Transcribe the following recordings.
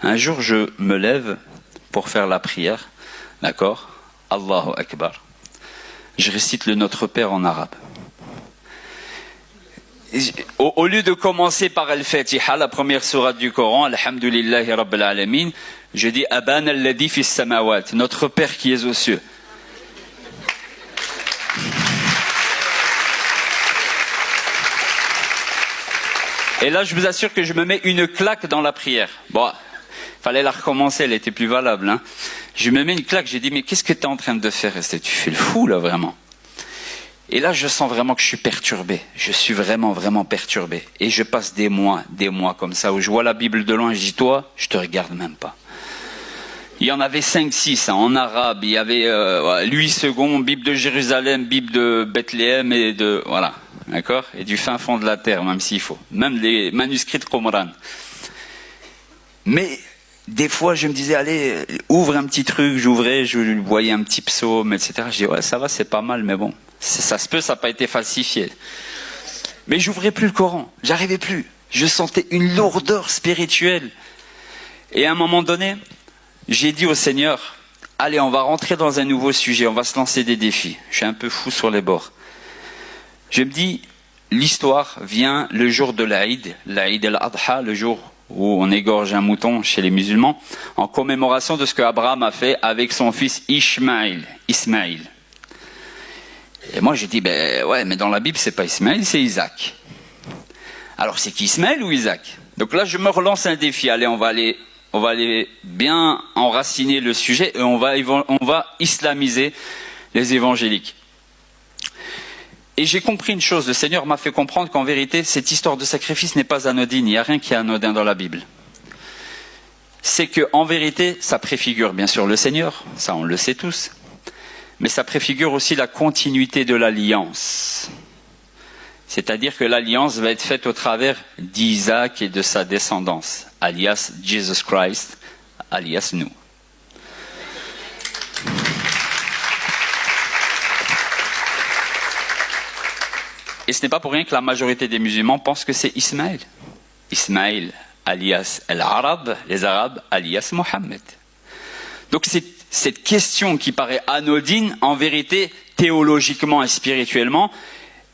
Un jour, je me lève pour faire la prière, d'accord? Allahu Akbar. Je récite le Notre Père en arabe. Au lieu de commencer par Al-Fatiha, la première sourate du Coran, Alhamdulillahi Rabbil Alamin, je dis Abana alladhi fis samawat, notre Père qui est aux cieux. Et là, je vous assure que je me mets une claque dans la prière. Bon, fallait la recommencer, elle était plus valable. Hein. Je me mets une claque, j'ai dit, mais qu'est-ce que tu es en train de faire? Tu fais le fou, là, vraiment. Et là, je sens vraiment que je suis perturbé. Je suis vraiment, vraiment perturbé. Et je passe des mois comme ça, où je vois la Bible de loin, je dis, toi, je te regarde même pas. Il y en avait 5, 6, hein, en arabe. Il y avait Louis II, Bible de Jérusalem, Bible de Bethléem et de... Voilà, d'accord? Et du fin fond de la terre, même s'il faut. Même les manuscrits de Qumran. Mais des fois, je me disais, allez, ouvre un petit truc. J'ouvrais, je voyais un petit psaume, etc. Je dis, ouais, ça va, c'est pas mal, mais bon. Ça se peut, ça n'a pas été falsifié. Mais j'ouvrais plus le Coran. J'arrivais plus. Je sentais une lourdeur spirituelle. Et à un moment donné... j'ai dit au Seigneur, allez, on va rentrer dans un nouveau sujet, on va se lancer des défis. Je suis un peu fou sur les bords. Je me dis, l'histoire vient le jour de l'Aïd al-Adha, le jour où on égorge un mouton chez les musulmans, en commémoration de ce que Abraham a fait avec son fils Ismaïl. Et moi j'ai dit, ben ouais, mais dans la Bible c'est pas Ismaïl, c'est Isaac. Alors c'est qui Ismaïl ou Isaac? Donc là je me relance un défi, allez, on va aller bien enraciner le sujet et on va islamiser les évangéliques. Et j'ai compris une chose, le Seigneur m'a fait comprendre qu'en vérité, cette histoire de sacrifice n'est pas anodine, il n'y a rien qui est anodin dans la Bible. C'est qu'en vérité, ça préfigure bien sûr le Seigneur, ça on le sait tous, mais ça préfigure aussi la continuité de l'alliance. C'est-à-dire que l'alliance va être faite au travers d'Isaac et de sa descendance, alias Jesus Christ, alias nous. Et ce n'est pas pour rien que la majorité des musulmans pensent que c'est Ismaël. Ismaël, alias l'Arabe, les Arabes, alias Mohammed. Donc cette question qui paraît anodine, en vérité, théologiquement et spirituellement,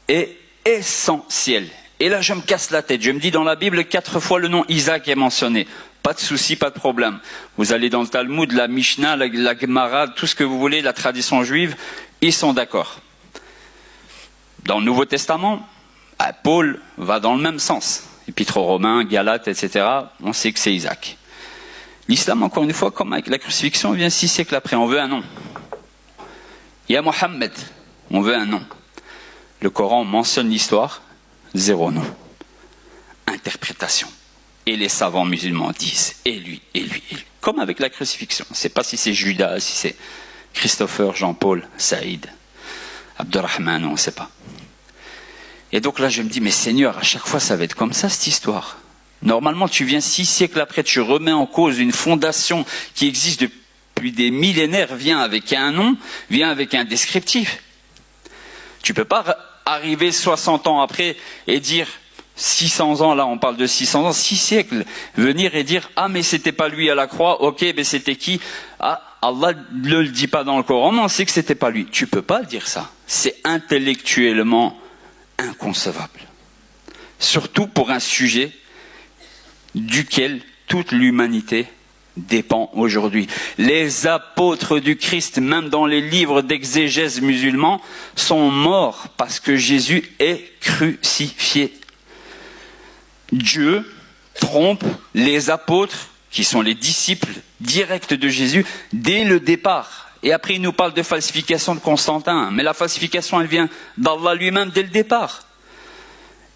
est essentielle. Et là, je me casse la tête. Je me dis, dans la Bible, 4 fois le nom Isaac est mentionné. Pas de souci, pas de problème. Vous allez dans le Talmud, la Mishnah, la Gemara, tout ce que vous voulez, la tradition juive, ils sont d'accord. Dans le Nouveau Testament, Paul va dans le même sens. Épître aux Romains, Galates, etc., on sait que c'est Isaac. L'islam, encore une fois, comme avec la crucifixion, vient 6 siècles après. On veut un nom. Il y a Mohammed, on veut un nom. Le Coran mentionne l'histoire, 0 nom. Interprétation. Et les savants musulmans disent, et lui, et lui, et lui. Comme avec la crucifixion. On ne sait pas si c'est Judas, si c'est Christopher, Jean-Paul, Saïd, Abdurrahman, on ne sait pas. Et donc là, je me dis, mais Seigneur, à chaque fois, ça va être comme ça, cette histoire. Normalement, tu viens 6 siècles après, tu remets en cause une fondation qui existe depuis des millénaires, viens avec un nom, viens avec un descriptif. Tu ne peux pas arriver 60 ans après et dire 600 ans, là on parle de 600 ans, 6 siècles, venir et dire ah mais c'était pas lui à la croix, ok mais c'était qui? Ah Allah ne le dit pas dans le Coran, mais on sait que c'était pas lui. Tu peux pas dire ça, c'est intellectuellement inconcevable. Surtout pour un sujet duquel toute l'humanité dépend aujourd'hui. Les apôtres du Christ, même dans les livres d'exégèse musulmans, sont morts parce que Jésus est crucifié. Dieu trompe les apôtres, qui sont les disciples directs de Jésus, dès le départ. Et après, il nous parle de falsification de Constantin. Mais la falsification, elle vient d'Allah lui-même dès le départ.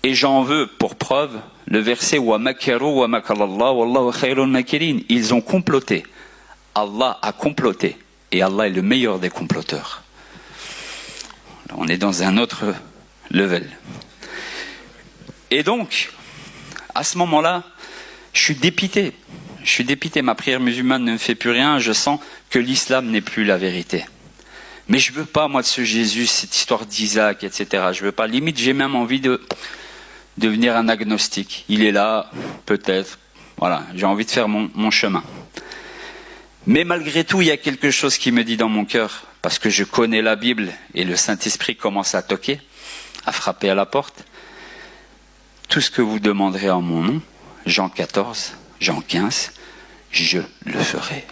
Et j'en veux pour preuve le verset wa makaru wa makarallah wallahu khairul makirin. Ils ont comploté. Allah a comploté. Et Allah est le meilleur des comploteurs. Alors, on est dans un autre level. Et donc, à ce moment-là, je suis dépité. Je suis dépité. Ma prière musulmane ne me fait plus rien. Je sens que l'islam n'est plus la vérité. Mais je veux pas, moi, de ce Jésus, cette histoire d'Isaac, etc. Je veux pas. Limite, j'ai même envie de devenir un agnostique. Il est là, peut-être, Voilà, j'ai envie de faire mon chemin. Mais malgré tout, il y a quelque chose qui me dit dans mon cœur, parce que je connais la Bible et le Saint-Esprit commence à toquer, à frapper à la porte. Tout ce que vous demanderez en mon nom, Jean 14, Jean 15, je le ferai.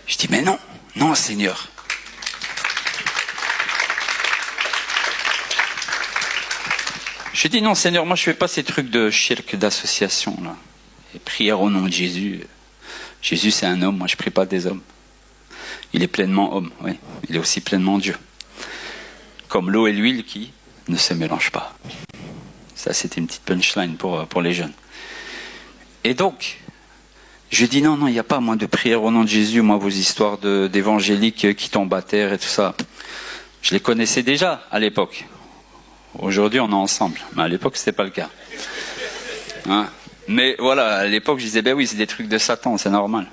Je dis, mais non, non Seigneur. Je dis, non Seigneur, moi je fais pas ces trucs de shirk, d'association, là. Et prière au nom de Jésus. Jésus c'est un homme, moi je prie pas des hommes. Il est pleinement homme, oui. Il est aussi pleinement Dieu. Comme l'eau et l'huile qui ne se mélangent pas. Ça c'était une petite punchline pour les jeunes. Et donc, je dis non, il n'y a pas moi de prière au nom de Jésus, moi vos histoires d'évangéliques qui tombent à terre et tout ça. Je les connaissais déjà à l'époque. Aujourd'hui on est ensemble, mais à l'époque c'était pas le cas. Hein? Mais voilà, à l'époque je disais, ben oui c'est des trucs de Satan, c'est normal.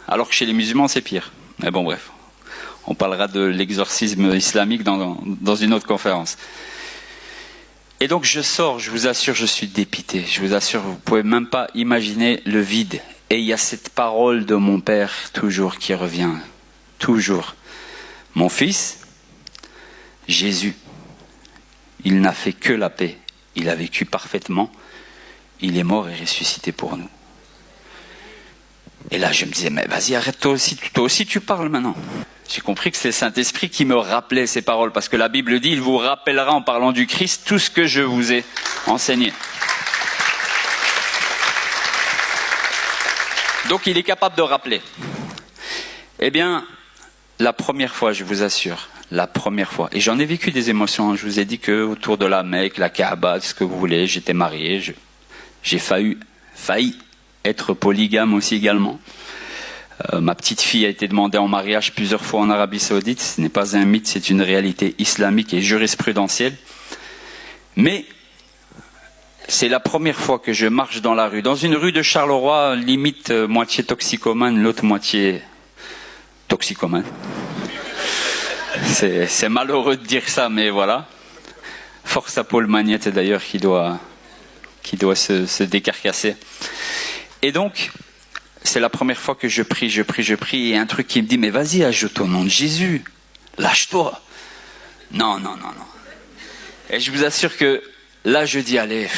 Alors que chez les musulmans c'est pire. Mais bon bref, on parlera de l'exorcisme islamique dans une autre conférence. Et donc je sors, je vous assure, je suis dépité. Je vous assure, vous ne pouvez même pas imaginer le vide. Et il y a cette parole de mon père toujours qui revient. Toujours. Mon fils, Jésus, il n'a fait que la paix. Il a vécu parfaitement. Il est mort et ressuscité pour nous. Et là je me disais, mais vas-y arrête, toi aussi tu parles maintenant. J'ai compris que c'est le Saint-Esprit qui me rappelait ces paroles, parce que la Bible dit, il vous rappellera en parlant du Christ tout ce que je vous ai enseigné. Donc il est capable de rappeler. Eh bien, la première fois, je vous assure, la première fois, et j'en ai vécu des émotions, je vous ai dit que autour de la Mecque, la Kaaba, ce que vous voulez, j'étais marié, j'ai failli être polygame aussi également. Ma petite fille a été demandée en mariage plusieurs fois en Arabie Saoudite. Ce n'est pas un mythe, c'est une réalité islamique et jurisprudentielle. Mais c'est la première fois que je marche dans la rue. Dans une rue de Charleroi, limite moitié toxicomane, l'autre moitié toxicomane. C'est malheureux de dire ça, mais voilà. Force à Paul Magnette d'ailleurs qui doit se décarcasser. Et donc, c'est la première fois que je prie, et un truc qui me dit, mais vas-y, ajoute au nom de Jésus, lâche-toi. Non. Et je vous assure que là, je dis, allez,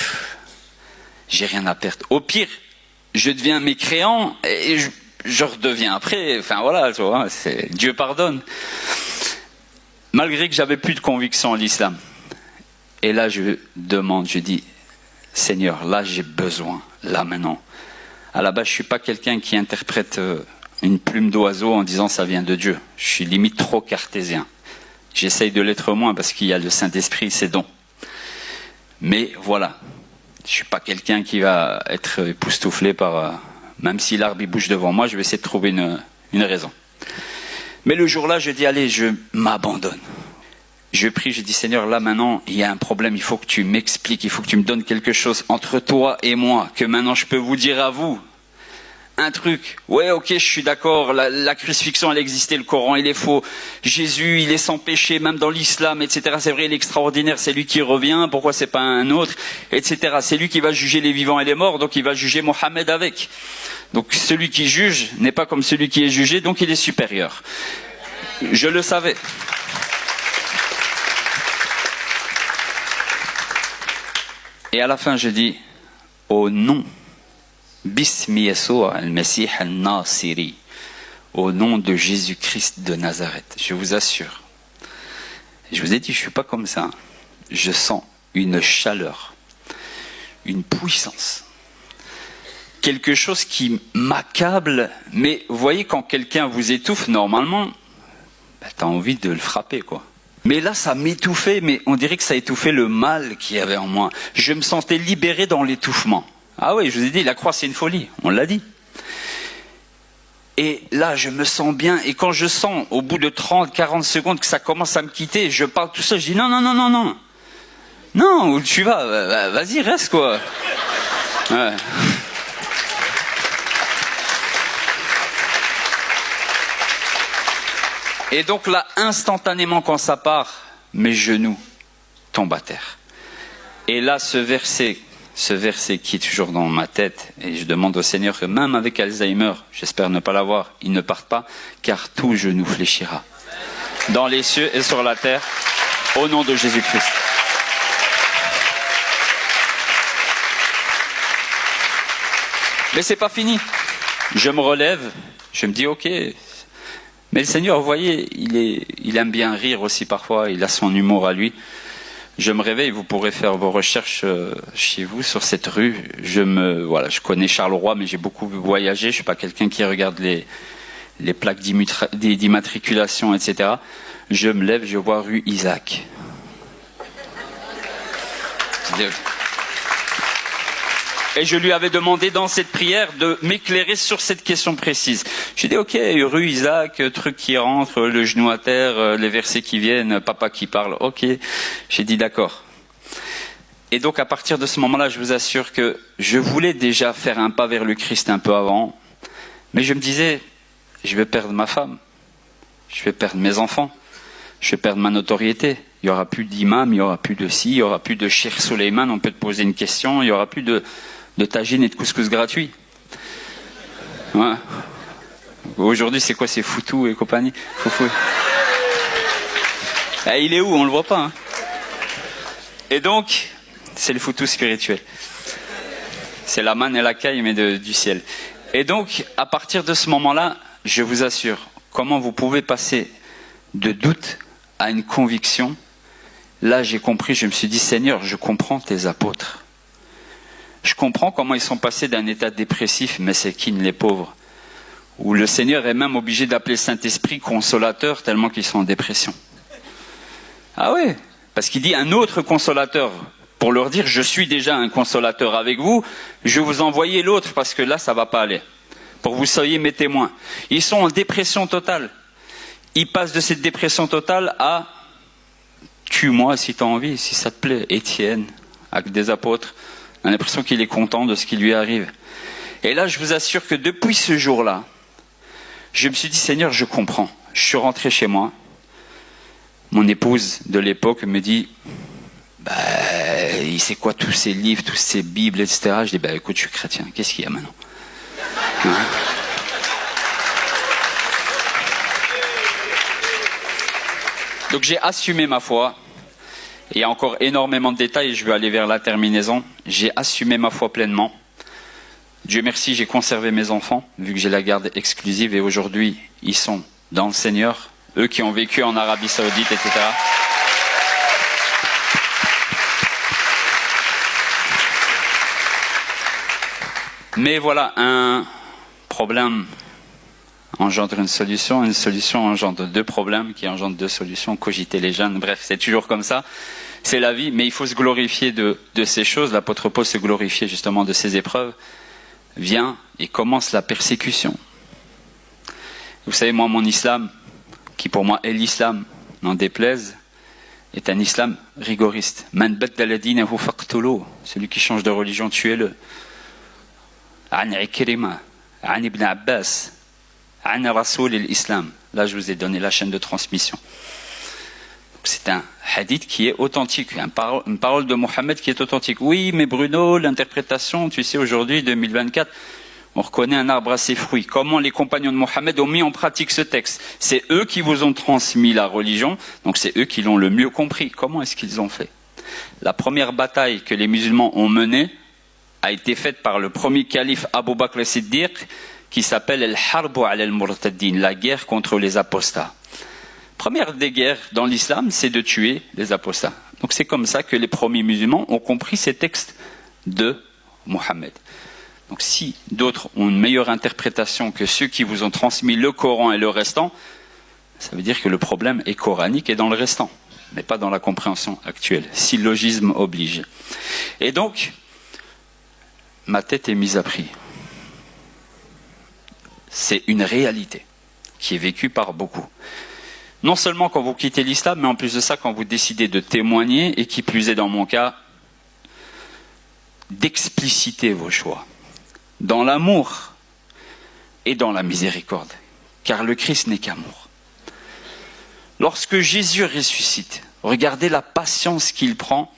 j'ai rien à perdre. Au pire, je deviens mécréant et je redeviens après. Enfin voilà, tu vois, Dieu pardonne. Malgré que j'avais plus de conviction en l'islam. Et là, je demande, je dis, Seigneur, là, j'ai besoin, là maintenant. À la base, je suis pas quelqu'un qui interprète une plume d'oiseau en disant ça vient de Dieu. Je suis limite trop cartésien. J'essaye de l'être moins parce qu'il y a le Saint-Esprit, c'est don. Mais voilà, je suis pas quelqu'un qui va être époustouflé par... même si l'arbre il bouge devant moi, je vais essayer de trouver une raison. Mais le jour-là, je dis allez, je m'abandonne. Je prie, je dis Seigneur, là maintenant, il y a un problème, il faut que tu m'expliques, il faut que tu me donnes quelque chose entre toi et moi, que maintenant je peux vous dire à vous. Un truc, ouais ok je suis d'accord, la crucifixion elle existait, le Coran il est faux, Jésus il est sans péché même dans l'islam, etc. C'est vrai il est extraordinaire, c'est lui qui revient, pourquoi c'est pas un autre, etc. C'est lui qui va juger les vivants et les morts, donc il va juger Mohammed avec. Donc celui qui juge n'est pas comme celui qui est jugé, donc il est supérieur. Je le savais. Et à la fin, je dis, au nom, Bismi Yeshua al-Mesih al-Nasiri, au nom de Jésus-Christ de Nazareth, je vous assure. Je vous ai dit, je ne suis pas comme ça. Je sens une chaleur, une puissance. Quelque chose qui m'accable, mais vous voyez, quand quelqu'un vous étouffe, normalement, tu as envie de le frapper, quoi. Mais là, ça m'étouffait, mais on dirait que ça étouffait le mal qu'il y avait en moi. Je me sentais libéré dans l'étouffement. Ah oui, je vous ai dit, la croix, c'est une folie. On l'a dit. Et là, je me sens bien. Et quand je sens, au bout de 30, 40 secondes, que ça commence à me quitter, je parle tout seul, je dis non. Non, où tu vas? Vas-y, reste, quoi. Ouais. Et donc là, instantanément, quand ça part, mes genoux tombent à terre. Et là, ce verset ce verset qui est toujours dans ma tête, et je demande au Seigneur que même avec Alzheimer, j'espère ne pas l'avoir, il ne parte pas, car tout genou fléchira. Dans les cieux et sur la terre, au nom de Jésus-Christ. Mais c'est pas fini. Je me relève, je me dis ok. Mais le Seigneur, vous voyez, il aime bien rire aussi parfois, il a son humour à lui. Je me réveille, vous pourrez faire vos recherches chez vous sur cette rue. Je connais Charleroi, mais j'ai beaucoup voyagé. Je suis pas quelqu'un qui regarde les plaques d'immatriculation, etc. Je me lève, je vois rue Isaac. Et je lui avais demandé dans cette prière de m'éclairer sur cette question précise. J'ai dit, ok, rue Isaac, truc qui rentre, le genou à terre, les versets qui viennent, papa qui parle, ok. J'ai dit d'accord. Et donc à partir de ce moment-là, je vous assure que je voulais déjà faire un pas vers le Christ un peu avant, mais je me disais, je vais perdre ma femme, je vais perdre mes enfants, je vais perdre ma notoriété. Il n'y aura plus d'imam, il n'y aura plus de ci, il n'y aura plus de Cheikh Suleiman, on peut te poser une question, il n'y aura plus de tagine et de couscous gratuit. Ouais. Aujourd'hui, c'est quoi? C'est Foutou et compagnie. Foufou. Eh, il est où? On le voit pas. Hein. Et donc, c'est le Foutou spirituel. C'est la manne et la caille, mais du ciel. Et donc, à partir de ce moment-là, je vous assure, comment vous pouvez passer de doute à une conviction. Là, j'ai compris, je me suis dit, Seigneur, je comprends tes apôtres. Je comprends comment ils sont passés d'un état dépressif, mais c'est qui les pauvres, où le Seigneur est même obligé d'appeler Saint-Esprit consolateur tellement qu'ils sont en dépression. Ah oui, parce qu'il dit un autre consolateur, pour leur dire je suis déjà un consolateur avec vous, je vais vous envoyer l'autre parce que là ça va pas aller, pour que vous soyez mes témoins. Ils sont en dépression totale. Ils passent de cette dépression totale à tue-moi si tu as envie, si ça te plaît. Étienne, avec des apôtres. On a l'impression qu'il est content de ce qui lui arrive. Et là, je vous assure que depuis ce jour-là, je me suis dit, Seigneur, je comprends. Je suis rentré chez moi. Mon épouse de l'époque me dit, il sait quoi tous ces livres, tous ces bibles, etc. Je dis, écoute, je suis chrétien. Qu'est-ce qu'il y a maintenant? Hein? Donc j'ai assumé ma foi. Il y a encore énormément de détails et je vais aller vers la terminaison. J'ai assumé ma foi pleinement. Dieu merci, j'ai conservé mes enfants, vu que j'ai la garde exclusive et aujourd'hui, ils sont dans le Seigneur. Eux qui ont vécu en Arabie Saoudite, etc. Mais voilà, un problème engendre une solution engendre deux problèmes, qui engendrent deux solutions, cogiter les jeunes, bref, c'est toujours comme ça, c'est la vie, mais il faut se glorifier de ces choses. L'apôtre Paul se glorifiait justement de ces épreuves, vient et commence la persécution. Vous savez, moi, mon islam, qui pour moi est l'islam, n'en déplaise, est un islam rigoriste. Man baddala dinahu faqtuluh, celui qui change de religion, tuez-le. An Ikrima, An Ibn Abbas, An Rasoul l'Islam. Là, je vous ai donné la chaîne de transmission. C'est un hadith qui est authentique, une parole de Mohammed qui est authentique. Oui, mais Bruno, l'interprétation, tu sais, aujourd'hui, 2024, on reconnaît un arbre à ses fruits. Comment les compagnons de Mohammed ont mis en pratique ce texte? C'est eux qui vous ont transmis la religion, donc c'est eux qui l'ont le mieux compris. Comment est-ce qu'ils ont fait? La première bataille que les musulmans ont menée a été faite par le premier calife Abu Bakr al-Siddiq, qui s'appelle Al-Harbu al-Murtaddin, la guerre contre les apostats. Première des guerres dans l'islam, c'est de tuer les apostats. Donc c'est comme ça que les premiers musulmans ont compris ces textes de Mohammed. Donc si d'autres ont une meilleure interprétation que ceux qui vous ont transmis le Coran et le restant, ça veut dire que le problème est coranique et dans le restant, mais pas dans la compréhension actuelle. Syllogisme oblige. Et donc, ma tête est mise à prix. C'est une réalité qui est vécue par beaucoup. Non seulement quand vous quittez l'islam, mais en plus de ça, quand vous décidez de témoigner, et qui plus est dans mon cas, d'expliciter vos choix, dans l'amour et dans la miséricorde, car le Christ n'est qu'amour. Lorsque Jésus ressuscite, regardez la patience qu'il prend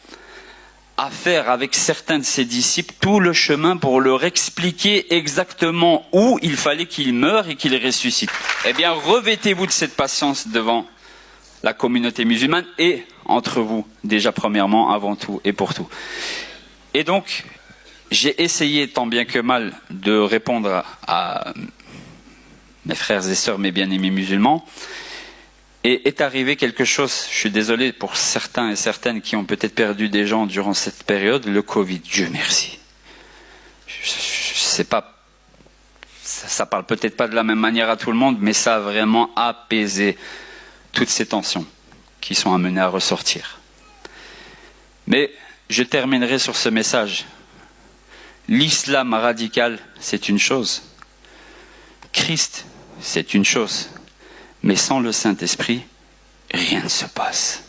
à faire avec certains de ses disciples tout le chemin pour leur expliquer exactement où il fallait qu'il meure et qu'il ressuscite. Eh bien, revêtez-vous de cette patience devant la communauté musulmane et entre vous, déjà premièrement, avant tout et pour tout. Et donc, j'ai essayé tant bien que mal de répondre à mes frères et sœurs, mes bien-aimés musulmans. Et est arrivé quelque chose, je suis désolé pour certains et certaines qui ont peut-être perdu des gens durant cette période, le Covid, Dieu merci. Je sais pas, ça parle peut-être pas de la même manière à tout le monde, mais ça a vraiment apaisé toutes ces tensions qui sont amenées à ressortir. Mais je terminerai sur ce message. L'islam radical, c'est une chose. Christ, c'est une chose. Mais sans le Saint-Esprit, rien ne se passe.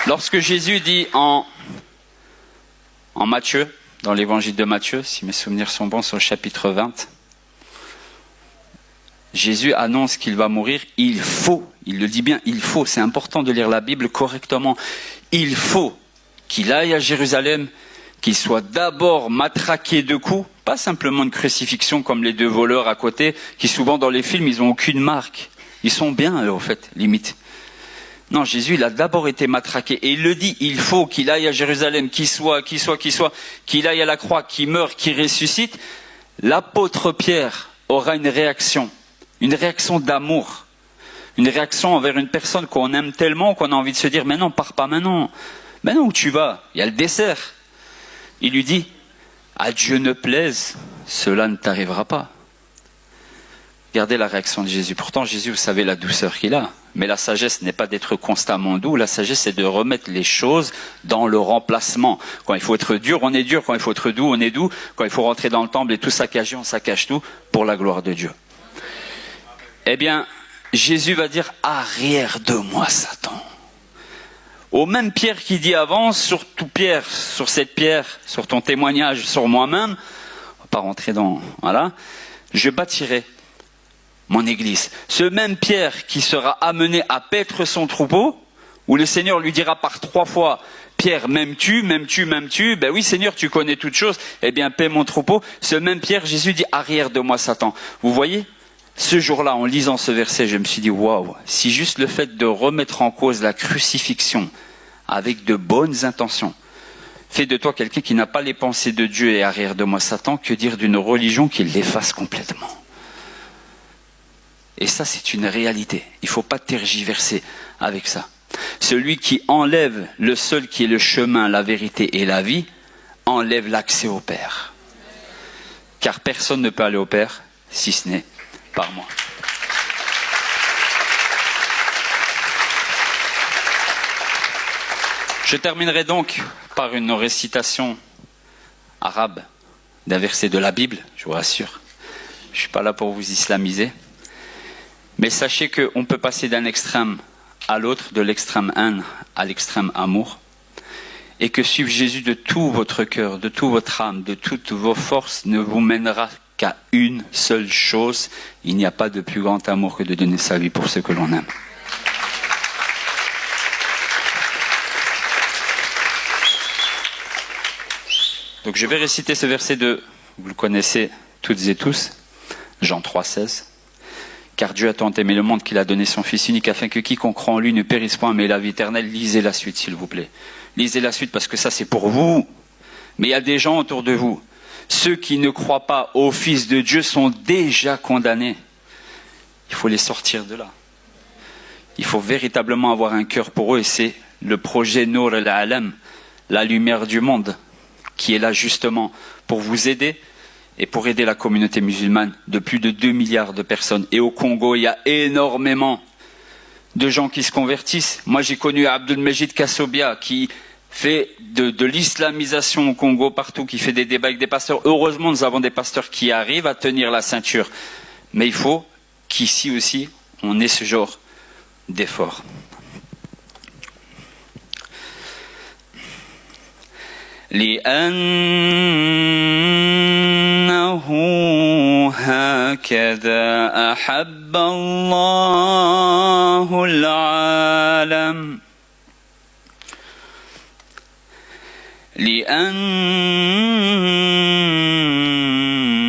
Lorsque Jésus dit en Matthieu, dans l'évangile de Matthieu, si mes souvenirs sont bons, sur le chapitre 20, Jésus annonce qu'il va mourir. Il faut, il le dit bien, il faut, c'est important de lire la Bible correctement. Il faut qu'il aille à Jérusalem, qu'il soit d'abord matraqué de coups, pas simplement une crucifixion comme les deux voleurs à côté, qui souvent dans les films, ils n'ont aucune marque. Ils sont bien, eux, au fait, limite. Non, Jésus, il a d'abord été matraqué. Et il le dit, il faut qu'il aille à Jérusalem, qu'il aille à la croix, qu'il meure, qu'il ressuscite. L'apôtre Pierre aura une réaction d'amour. Une réaction envers une personne qu'on aime tellement qu'on a envie de se dire, mais non, pars pas maintenant. Mais non, où tu vas? Il y a le dessert. Il lui dit, à Dieu ne plaise, cela ne t'arrivera pas. Regardez la réaction de Jésus. Pourtant, Jésus, vous savez la douceur qu'il a. Mais la sagesse n'est pas d'être constamment doux. La sagesse, c'est de remettre les choses dans le remplacement. Quand il faut être dur, on est dur. Quand il faut être doux, on est doux. Quand il faut rentrer dans le temple et tout saccager, on saccage tout pour la gloire de Dieu. Eh bien, Jésus va dire, arrière de moi, Satan. Au même Pierre qui dit avant, surtout Pierre, sur cette pierre, sur ton témoignage, sur moi-même, on va pas rentrer dans, voilà, je bâtirai mon église. Ce même Pierre qui sera amené à paître son troupeau, où le Seigneur lui dira par 3 fois, Pierre, m'aimes-tu, m'aimes-tu, m'aimes-tu? Ben oui, Seigneur, tu connais toutes choses. Eh bien, paie mon troupeau. Ce même Pierre, Jésus dit, arrière de moi, Satan. Vous voyez? Ce jour-là, en lisant ce verset, je me suis dit, waouh, si juste le fait de remettre en cause la crucifixion avec de bonnes intentions fait de toi quelqu'un qui n'a pas les pensées de Dieu et arrière de moi Satan, que dire d'une religion qui l'efface complètement? Et ça, c'est une réalité. Il ne faut pas tergiverser avec ça. Celui qui enlève le seul qui est le chemin, la vérité et la vie, enlève l'accès au Père. Car personne ne peut aller au Père si ce n'est par moi. Je terminerai donc par une récitation arabe d'un verset de la Bible, je vous rassure. Je ne suis pas là pour vous islamiser. Mais sachez qu'on peut passer d'un extrême à l'autre, de l'extrême haine à l'extrême amour. Et que suivre Jésus de tout votre cœur, de toute votre âme, de toutes vos forces ne vous mènera qu'à une seule chose. Il n'y a pas de plus grand amour que de donner sa vie pour ceux que l'on aime. Donc je vais réciter ce verset vous le connaissez toutes et tous, Jean 3,16. Car Dieu a tant aimé le monde qu'il a donné son Fils unique afin que quiconque croit en lui ne périsse point mais ait la vie éternelle. Lisez la suite s'il vous plaît. Lisez la suite parce que ça c'est pour vous. Mais il y a des gens autour de vous. Ceux qui ne croient pas au Fils de Dieu sont déjà condamnés. Il faut les sortir de là. Il faut véritablement avoir un cœur pour eux et c'est le projet Nour al-Alam, la lumière du monde, qui est là justement pour vous aider et pour aider la communauté musulmane de plus de 2 milliards de personnes. Et au Congo, il y a énormément de gens qui se convertissent. Moi, j'ai connu Abdelmejid Kassobia qui fait de l'islamisation au Congo partout, qui fait des débats avec des pasteurs. Heureusement, nous avons des pasteurs qui arrivent à tenir la ceinture. Mais il faut qu'ici aussi, on ait ce genre d'effort. لأنه هكذا أحب الله العالم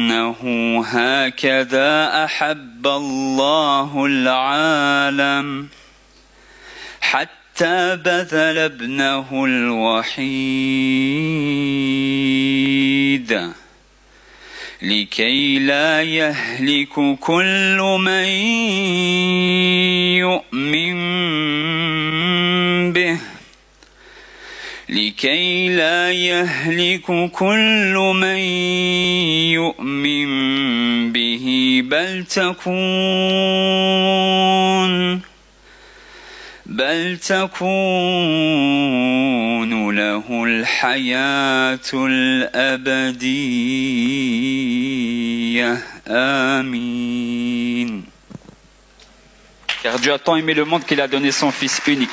لأنه هكذا أحب الله العالم حتى بذل ابنه الوحيد لكي لا يهلك كل من يؤمن به لكي لا يهلك كل من يؤمن به بل تكون له الحياة الأبدية آمين. Car Dieu a tant aimé le monde qu'il a donné son Fils unique.